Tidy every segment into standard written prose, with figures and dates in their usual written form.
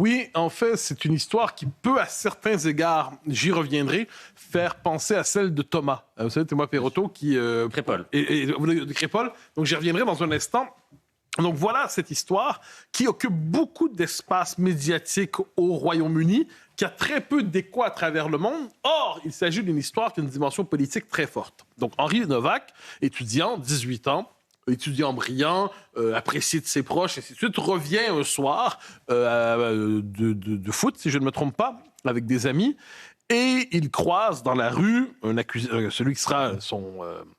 Oui, en fait, c'est une histoire qui peut, à certains égards, j'y reviendrai, faire penser à celle de Thomas. Vous savez, Thomas Perotto qui... Crépol. De Crépol. Donc, j'y reviendrai dans un instant. Donc, voilà cette histoire qui occupe beaucoup d'espace médiatique au Royaume-Uni, qui a très peu d'écho à travers le monde. Or, il s'agit d'une histoire qui a une dimension politique très forte. Donc, Henri Novak, étudiant, 18 ans, étudiant brillant, apprécié de ses proches, et ainsi de suite, revient un soir de foot, si je ne me trompe pas, avec des amis, et il croise dans la rue celui qui sera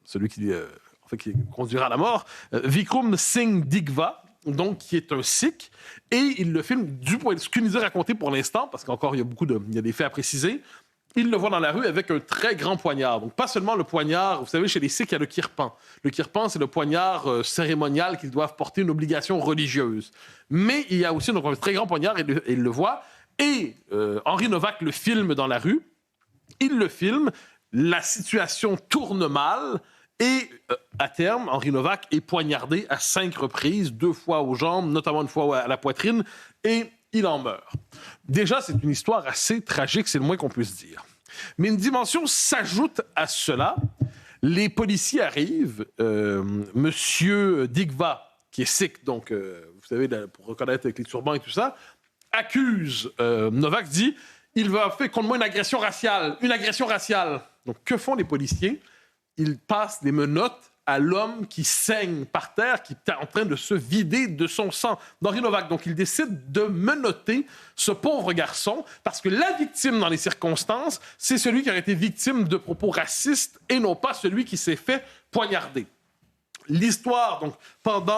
celui qui conduira à la mort, Vikram Singh Digva, donc qui est un Sikh, et il le filme du point de ce qu'il nous a raconté pour l'instant, parce qu'encore il y a des faits à préciser. Il le voit dans la rue avec un très grand poignard. Donc, pas seulement le poignard, vous savez, chez les Sikhs, il y a le kirpan. Le kirpan, c'est le poignard cérémonial qu'ils doivent porter, une obligation religieuse. Mais il y a aussi donc, un très grand poignard, et il le voit. Et Henri Novak le filme dans la rue. Il le filme, la situation tourne mal, et à terme, Henri Novak est poignardé à 5 reprises, 2 fois aux jambes, notamment une fois à la poitrine, et il en meurt. Déjà, c'est une histoire assez tragique, c'est le moins qu'on puisse dire. Mais une dimension s'ajoute à cela. Les policiers arrivent. Monsieur Digva, qui est sikh, donc, vous savez, pour reconnaître avec les turbans et tout ça, accuse Novak, dit « Il va faire contre moi une agression raciale. Une agression raciale. » Donc, que font les policiers? Ils passent des menottes à l'homme qui saigne par terre, qui est en train de se vider de son sang, d'Henri Novak. Donc, il décide de menotter ce pauvre garçon, parce que la victime dans les circonstances, c'est celui qui a été victime de propos racistes et non pas celui qui s'est fait poignarder. L'histoire, donc,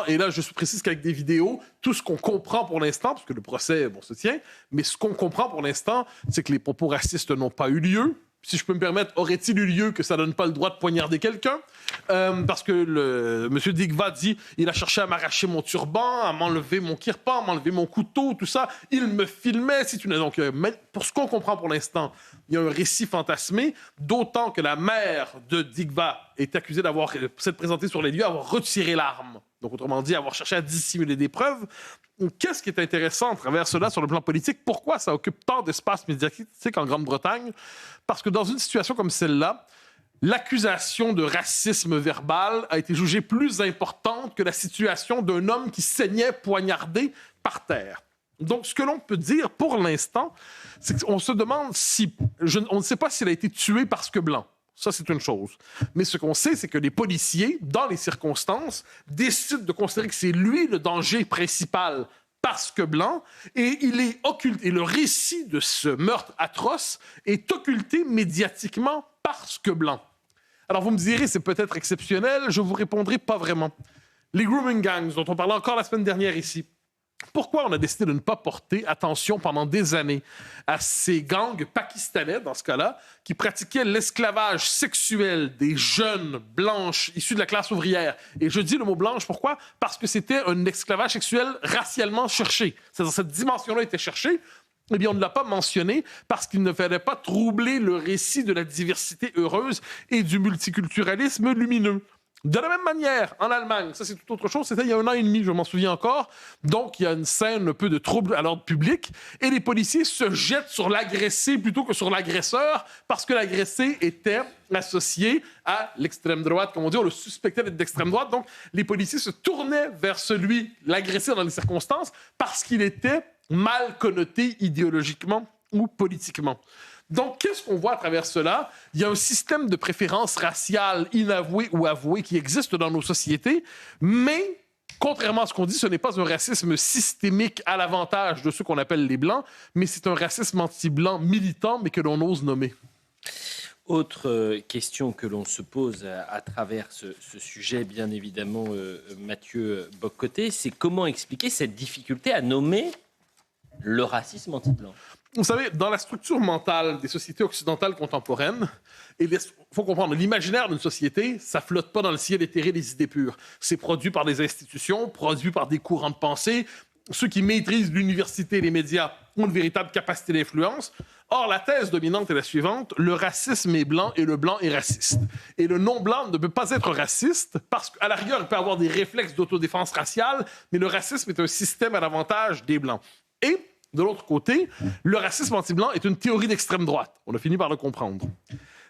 et là, je précise qu'avec des vidéos, tout ce qu'on comprend pour l'instant, parce que le procès, se tient, mais ce qu'on comprend pour l'instant, c'est que les propos racistes n'ont pas eu lieu. Si je peux me permettre, aurait-il eu lieu que ça donne pas le droit de poignarder quelqu'un? Parce que M. Digva dit « Il a cherché à m'arracher mon turban, à m'enlever mon kirpan, à m'enlever mon couteau, tout ça. Il me filmait. » Donc, pour ce qu'on comprend pour l'instant, il y a un récit fantasmé, d'autant que la mère de Digva est accusée s'être présentée sur les lieux, avoir retiré l'arme. Donc, autrement dit, avoir cherché à dissimuler des preuves. Qu'est-ce qui est intéressant à travers cela sur le plan politique? Pourquoi ça occupe tant d'espace médiatique en Grande-Bretagne? Parce que dans une situation comme celle-là, l'accusation de racisme verbal a été jugée plus importante que la situation d'un homme qui saignait poignardé par terre. Donc, ce que l'on peut dire pour l'instant, c'est qu'on se demande si... on ne sait pas s'il a été tué parce que blanc. Ça, c'est une chose. Mais ce qu'on sait, c'est que les policiers, dans les circonstances, décident de considérer que c'est lui le danger principal parce que blanc, et il est occulté. Et le récit de ce meurtre atroce est occulté médiatiquement parce que blanc. Alors, vous me direz, c'est peut-être exceptionnel. Je vous répondrai pas vraiment. Les grooming gangs, dont on parlait encore la semaine dernière ici, pourquoi on a décidé de ne pas porter attention pendant des années à ces gangs pakistanais, dans ce cas-là, qui pratiquaient l'esclavage sexuel des jeunes blanches issues de la classe ouvrière? Et je dis le mot blanche, pourquoi? Parce que c'était un esclavage sexuel racialement cherché. C'est-à-dire cette dimension-là était cherchée. Eh bien, on ne l'a pas mentionné parce qu'il ne fallait pas troubler le récit de la diversité heureuse et du multiculturalisme lumineux. De la même manière, en Allemagne, ça c'est tout autre chose, c'était il y a 1 an et demi, je m'en souviens encore, donc il y a une scène un peu de trouble à l'ordre public, et les policiers se jettent sur l'agressé plutôt que sur l'agresseur, parce que l'agressé était associé à l'extrême droite, comme on dit, on le suspectait d'être d'extrême droite, donc les policiers se tournaient vers l'agressé dans les circonstances, parce qu'il était mal connoté idéologiquement ou politiquement. Donc, qu'est-ce qu'on voit à travers cela? Il y a un système de préférence raciale inavoué ou avoué qui existe dans nos sociétés, mais contrairement à ce qu'on dit, ce n'est pas un racisme systémique à l'avantage de ceux qu'on appelle les Blancs, mais c'est un racisme anti-blanc militant, mais que l'on ose nommer. Autre question que l'on se pose à travers ce sujet, bien évidemment, Mathieu Bock-Côté, c'est comment expliquer cette difficulté à nommer le racisme anti-blanc? Vous savez, dans la structure mentale des sociétés occidentales contemporaines, il faut comprendre, l'imaginaire d'une société, ça flotte pas dans le ciel éthéré des idées pures. C'est produit par des institutions, produit par des courants de pensée. Ceux qui maîtrisent l'université et les médias ont une véritable capacité d'influence. Or, la thèse dominante est la suivante: le racisme est blanc et le blanc est raciste. Et le non-blanc ne peut pas être raciste parce qu'à la rigueur, il peut avoir des réflexes d'autodéfense raciale, mais le racisme est un système à l'avantage des blancs. Et De l'autre côté, le racisme anti-blanc est une théorie d'extrême droite. On a fini par le comprendre.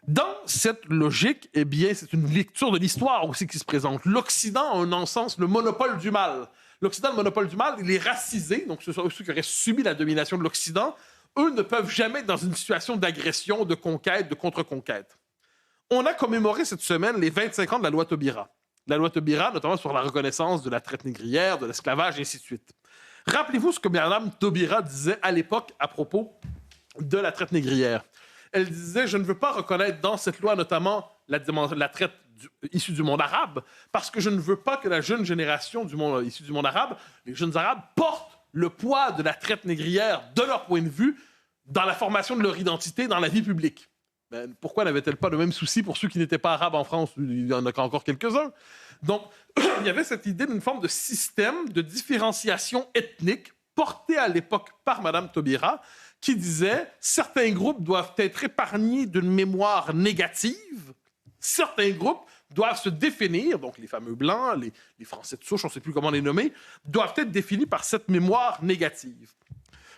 Dans cette logique, eh bien, c'est une lecture de l'histoire aussi qui se présente. L'Occident a un sens, le monopole du mal. L'Occident, le monopole du mal, il est racisé, donc ceux qui auraient subi la domination de l'Occident, eux ne peuvent jamais être dans une situation d'agression, de conquête, de contre-conquête. On a commémoré cette semaine les 25 ans de la loi Taubira. La loi Taubira, notamment sur la reconnaissance de la traite négrière, de l'esclavage, et ainsi de suite. Rappelez-vous ce que Mme Taubira disait à l'époque à propos de la traite négrière. Elle disait « Je ne veux pas reconnaître dans cette loi notamment la traite issue du monde arabe, parce que je ne veux pas que la jeune génération issue du monde arabe, les jeunes arabes, portent le poids de la traite négrière, de leur point de vue, dans la formation de leur identité, dans la vie publique. » Ben, pourquoi n'avait-elle pas le même souci pour ceux qui n'étaient pas arabes en France? Il y en a encore quelques-uns. Donc, il y avait cette idée d'une forme de système de différenciation ethnique portée à l'époque par Mme Taubira, qui disait « Certains groupes doivent être épargnés d'une mémoire négative. Certains groupes doivent se définir, donc les fameux Blancs, les Français de souche, on ne sait plus comment les nommer, doivent être définis par cette mémoire négative. »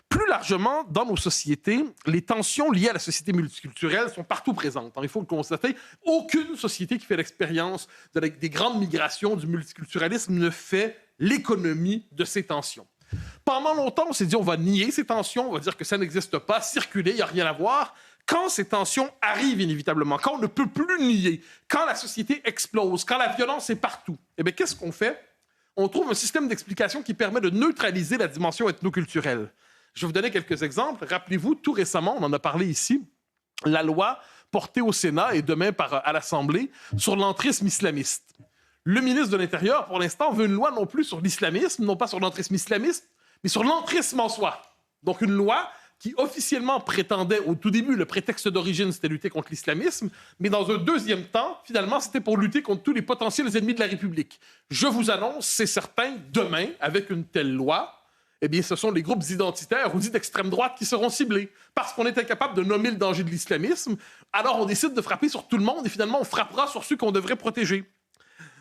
Plus largement, dans nos sociétés, les tensions liées à la société multiculturelle sont partout présentes. Il faut le constater, aucune société qui fait l'expérience des grandes migrations, du multiculturalisme, ne fait l'économie de ces tensions. Pendant longtemps, on s'est dit on va nier ces tensions, on va dire que ça n'existe pas, circuler, il n'y a rien à voir. Quand ces tensions arrivent inévitablement, quand on ne peut plus nier, quand la société explose, quand la violence est partout, eh bien, qu'est-ce qu'on fait? On trouve un système d'explication qui permet de neutraliser la dimension ethnoculturelle. Je vais vous donner quelques exemples. Rappelez-vous, tout récemment, on en a parlé ici, la loi portée au Sénat et demain à l'Assemblée sur l'entrisme islamiste. Le ministre de l'Intérieur, pour l'instant, veut une loi non plus sur l'islamisme, non pas sur l'entrisme islamiste, mais sur l'entrisme en soi. Donc une loi qui officiellement prétendait, au tout début, le prétexte d'origine, c'était lutter contre l'islamisme, mais dans un deuxième temps, finalement, c'était pour lutter contre tous les potentiels ennemis de la République. Je vous annonce, c'est certain, demain, avec une telle loi, eh bien, ce sont les groupes identitaires ou dits d'extrême droite qui seront ciblés. Parce qu'on est incapable de nommer le danger de l'islamisme, alors on décide de frapper sur tout le monde et finalement, on frappera sur ceux qu'on devrait protéger.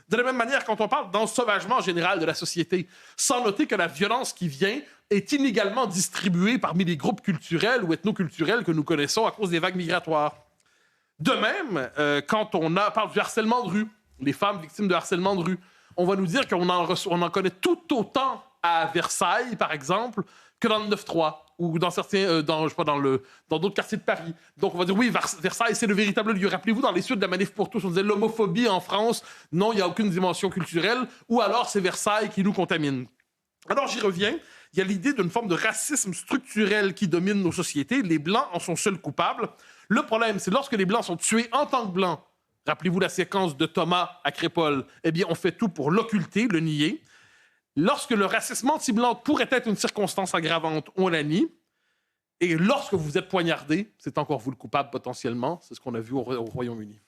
De la même manière, quand on parle d'ensauvagement général de la société, sans noter que la violence qui vient est inégalement distribuée parmi les groupes culturels ou ethnoculturels que nous connaissons à cause des vagues migratoires. De même, quand on parle du harcèlement de rue, les femmes victimes de harcèlement de rue, on va nous dire qu'on en connaît tout autant à Versailles, par exemple, que dans le 9-3 ou dans certains, dans d'autres quartiers de Paris. Donc on va dire oui, Versailles, c'est le véritable lieu. Rappelez-vous, dans les suites de la Manif pour tous, on disait l'homophobie en France, non, il n'y a aucune dimension culturelle, ou alors c'est Versailles qui nous contamine. Alors j'y reviens, il y a l'idée d'une forme de racisme structurel qui domine nos sociétés. Les Blancs en sont seuls coupables. Le problème, c'est lorsque les Blancs sont tués en tant que Blancs, rappelez-vous la séquence de Thomas à Crépol, eh bien on fait tout pour l'occulter, le nier. Lorsque le racisme anti-blanc pourrait être une circonstance aggravante, on la nie. Et lorsque vous êtes poignardé, c'est encore vous le coupable potentiellement. C'est ce qu'on a vu au Royaume-Uni.